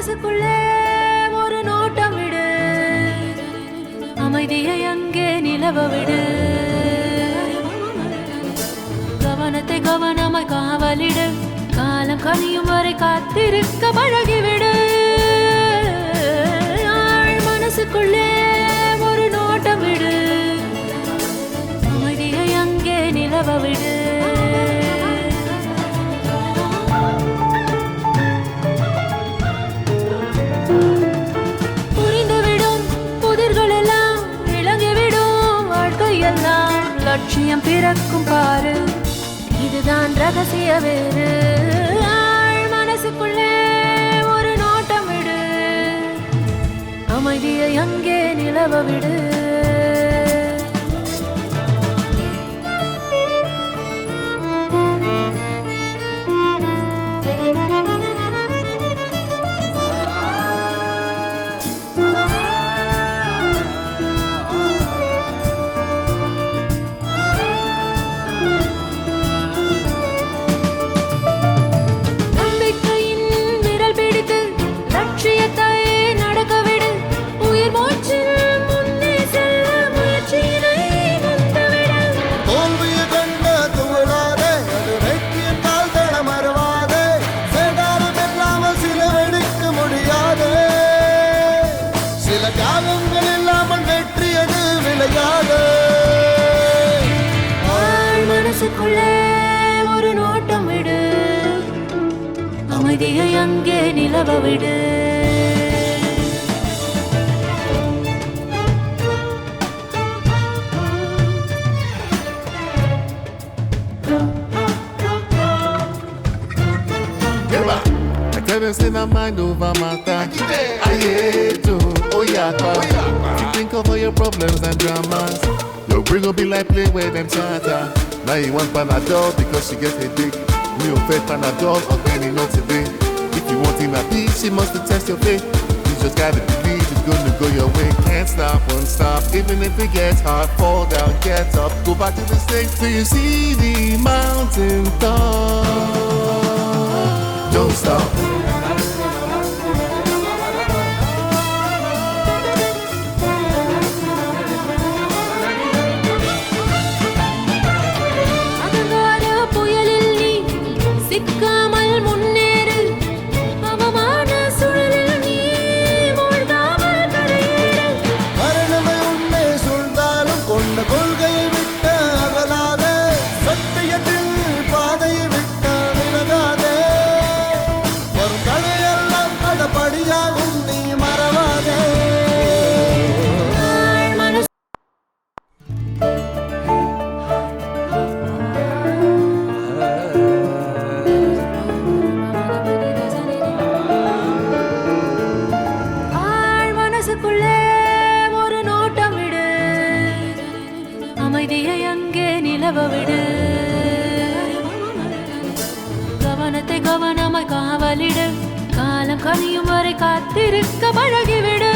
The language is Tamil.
மனசுக்குள்ளே ஒரு நோட்டம் விடு, அமைதியை அங்கே நிலவ விடு, கவனத்தை கவனமாய் காவலிடு, காலம் கனியும் வரை காத்திருக்க பழகிவிடு. மனசுக்குள்ளே ஒரு நோட்டம் விடு, அமைதியை அங்கே நிலவ விடு. புரிந்துவிடும் புதிர்கள் எல்லாம் விளங்கிவிடும் வாழ்க்கையெல்லாம், லட்சியம் பிறக்கும் பாரு, இதுதான் ரகசிய வேறு. மனசுக்குள்ளே ஒரு நோட்டம் விடு, அமைதியை அங்கே நிலவ விடு. மனசுக்குள்ளே ஒரு நோட்டம் விடு, அமைதியை அங்கே நிலவ விடு. Say my mind over matter. I hate to, oh yeah, you think of all your problems and dramas. Your brain will be like play where them chatter. Now you want Panadol because she gets a dick. Me on fed Panadol or any not today. If you want in a peace, she must test your faith. You just gotta believe it's gonna go your way. Can't stop, won't stop. Even if it gets hard, fall down, get up, go back to the stage till you see the mountain top. Don't stop. அமைதியை அங்கே நிலவ விடு, கவனத்தை கவனமாய் காவலிடு, காலம் கனியும் வரை காத்திருக்க பழகிவிடு.